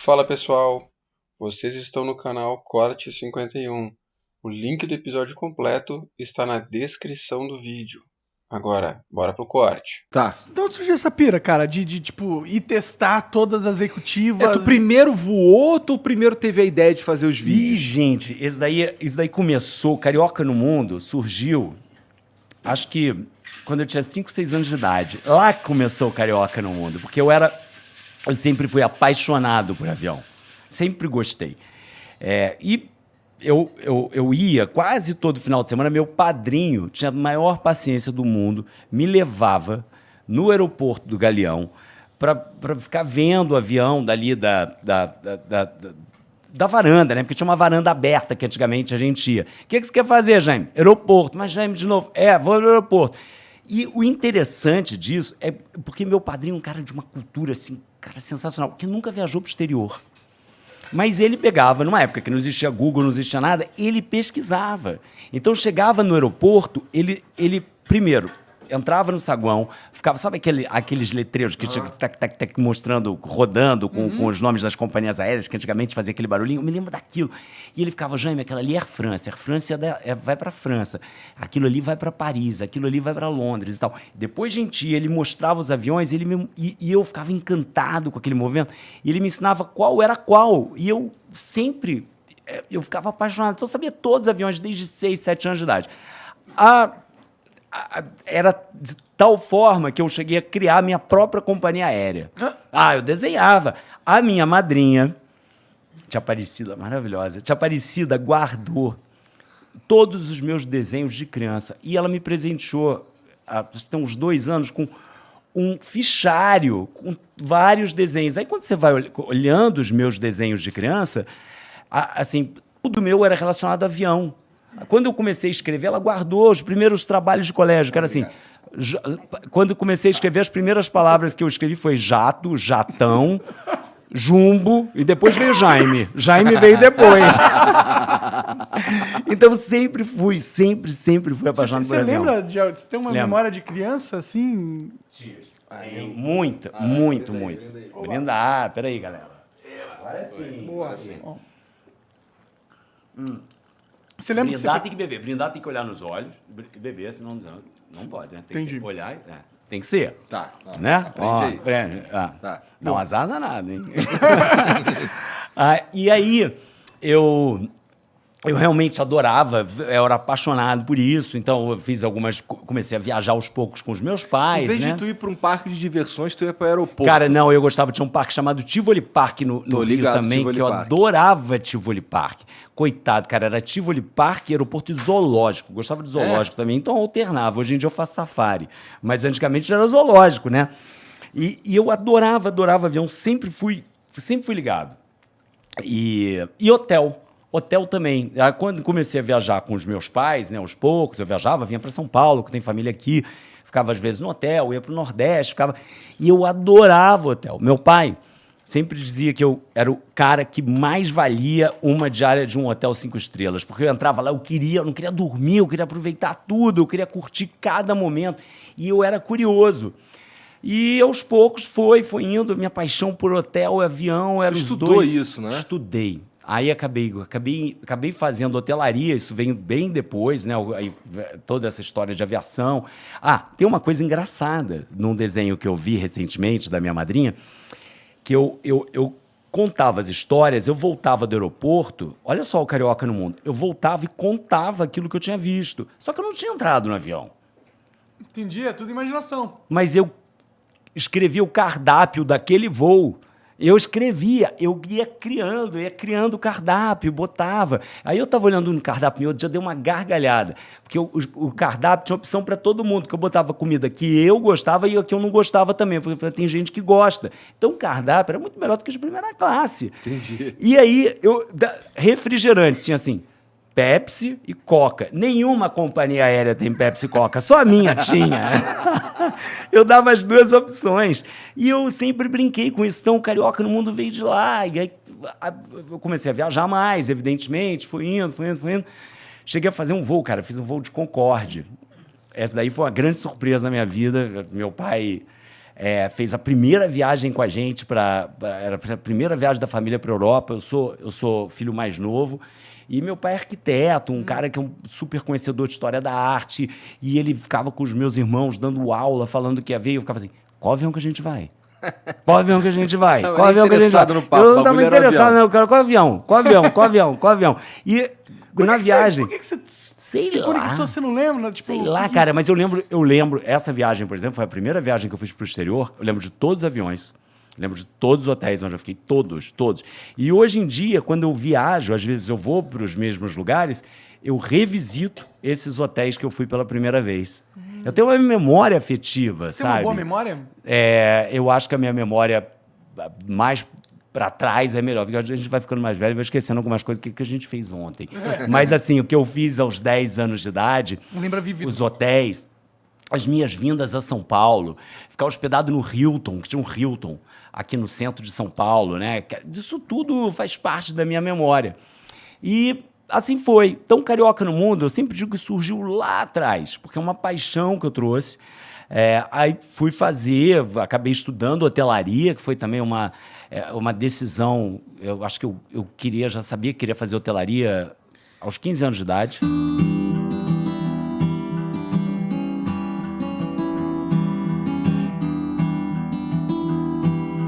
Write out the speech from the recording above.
Fala pessoal, vocês estão no canal Corte 51. O link do episódio completo está na descrição do vídeo. Agora, bora pro corte. Tá. De onde surgiu essa pira, cara? Tipo, ir testar todas as executivas? Tu primeiro voou ou tu primeiro teve a ideia de fazer os Ih, vídeos? gente, isso daí começou, Carioca no Mundo surgiu, acho que quando eu tinha 5, 6 anos de idade. Lá que começou o Carioca no Mundo, porque eu sempre fui apaixonado por avião. Sempre gostei. E eu ia quase todo final de semana, meu padrinho tinha a maior paciência do mundo, me levava no aeroporto do Galeão para ficar vendo o avião dali da varanda, né? Porque tinha uma varanda aberta que antigamente a gente ia. O que você quer fazer, Jaime? Aeroporto. Mas, Jaime, de novo. Vou no aeroporto. E o interessante disso é porque meu padrinho é um cara de uma cultura, assim, cara, sensacional, que nunca viajou para o exterior. Mas ele pegava, numa época que não existia Google, não existia nada, ele pesquisava. Então, chegava no aeroporto, ele primeiro, entrava no saguão, ficava, sabe aqueles letreiros que tinha mostrando, rodando com os nomes das companhias aéreas, que antigamente fazia aquele barulhinho? Eu me lembro daquilo. E ele ficava, Jaime, aquela ali é Air France, Air France vai para França, aquilo ali vai para Paris, aquilo ali vai para Londres e tal. Depois, ele mostrava os aviões e eu ficava encantado com aquele movimento, e ele me ensinava qual era qual, e eu ficava apaixonado. Então, eu sabia todos os aviões desde 6, 7 anos de idade. Era de tal forma que eu cheguei a criar a minha própria companhia aérea. Eu desenhava. A minha madrinha, Tia Aparecida, maravilhosa, Tia Aparecida guardou todos os meus desenhos de criança e ela me presenteou, há uns 2 anos, com um fichário com vários desenhos. Aí, quando você vai olhando os meus desenhos de criança, assim, tudo meu era relacionado a avião. Quando eu comecei a escrever, ela guardou os primeiros trabalhos de colégio, que era assim, quando eu comecei a escrever, as primeiras palavras que eu escrevi foi jato, jatão, jumbo, e depois veio Jaime. Jaime veio depois. Então, sempre fui apaixonado por avião. Você lembra, você tem uma memória de criança, assim? Muito. Brindar, peraí, galera. Agora sim. Boa. Você lembra Brindar tem que beber. Brindar tem que olhar nos olhos e beber, senão não pode, né? Tem Entendi. que olhar. Tem que ser. Tá. Né? Aprende aí. Tá. Não, azar danado, hein? E aí, eu realmente adorava, eu era apaixonado por isso, então eu fiz comecei a viajar aos poucos com os meus pais, Em vez né? de tu ir pra um parque de diversões, tu ia pro aeroporto. Cara, não, eu gostava, tinha um parque chamado Tivoli Park no Rio ligado, também, Tivoli que eu Park. adorava Tivoli Park. Coitado, cara, era Tivoli Park, aeroporto e zoológico. Gostava de zoológico também, então eu alternava. Hoje em dia eu faço safari, mas antigamente era zoológico, né? E eu adorava avião, sempre fui ligado. E hotel. Hotel também. Quando comecei a viajar com os meus pais, né, aos poucos, eu viajava, vinha para São Paulo, que tem família aqui, ficava às vezes no hotel, ia para o Nordeste, e eu adorava hotel. Meu pai sempre dizia que eu era o cara que mais valia uma diária de um hotel 5 estrelas, porque eu entrava lá, eu não queria dormir, eu queria aproveitar tudo, eu queria curtir cada momento, e eu era curioso. E aos poucos foi indo, minha paixão por hotel, avião, era os dois. Tu estudou isso, né? Estudei. Aí acabei fazendo hotelaria, isso veio bem depois, né? Aí, toda essa história de aviação. Tem uma coisa engraçada num desenho que eu vi recentemente da minha madrinha, que eu contava as histórias, eu voltava do aeroporto, olha só o Carioca no Mundo, eu voltava e contava aquilo que eu tinha visto. Só que eu não tinha entrado no avião. Entendi, é tudo imaginação. Mas eu escrevia o cardápio daquele voo. Eu escrevia, eu ia criando o cardápio, botava. Aí eu estava olhando no cardápio, outro dia deu uma gargalhada, porque o cardápio tinha opção para todo mundo, que eu botava comida que eu gostava e que eu não gostava também, porque tem gente que gosta. Então o cardápio era muito melhor do que de primeira classe. Entendi. E aí, refrigerantes, tinha assim, Pepsi e Coca. Nenhuma companhia aérea tem Pepsi e Coca, só a minha tinha. Eu dava as duas opções. E eu sempre brinquei com isso. Então, o Carioca no Mundo veio de lá. E aí eu comecei a viajar mais, evidentemente. Fui indo. Cheguei a fazer um voo, cara. Fiz um voo de Concorde. Essa daí foi uma grande surpresa na minha vida. Meu pai fez a primeira viagem com a gente, era a primeira viagem da família para a Europa. Eu sou filho mais novo. E meu pai é arquiteto, um cara que é um super conhecedor de história da arte. E ele ficava com os meus irmãos dando aula, falando que ia ver. E eu ficava assim, qual avião que a gente vai? Qual avião que a gente vai? Qual avião que a gente vai? No papo, eu não estava interessado, não. Eu quero qual avião? Qual avião? Qual avião? Qual avião? E na viagem... Por que você Sei se lá. conectou, você não lembra? Tipo, Sei lá, cara, mas eu lembro, essa viagem, por exemplo, foi a primeira viagem que eu fiz pro exterior. Eu lembro de todos os aviões. Lembro de todos os hotéis onde eu fiquei, todos. E hoje em dia, quando eu viajo, às vezes eu vou para os mesmos lugares, eu revisito esses hotéis que eu fui pela primeira vez. Eu tenho uma memória afetiva, Você sabe? tem uma boa memória? Eu acho que a minha memória mais para trás é melhor, porque a gente vai ficando mais velho e vai esquecendo algumas coisas que a gente fez ontem. Mas assim, o que eu fiz aos 10 anos de idade, Lembra vivido. os hotéis, as minhas vindas a São Paulo, ficar hospedado no Hilton, que tinha um Hilton aqui no centro de São Paulo, né? Isso tudo faz parte da minha memória. E assim foi. Tão Carioca no Mundo, eu sempre digo que surgiu lá atrás, porque é uma paixão que eu trouxe. Aí fui fazer, acabei estudando hotelaria, que foi também uma decisão. Eu acho que eu já sabia que queria fazer hotelaria aos 15 anos de idade.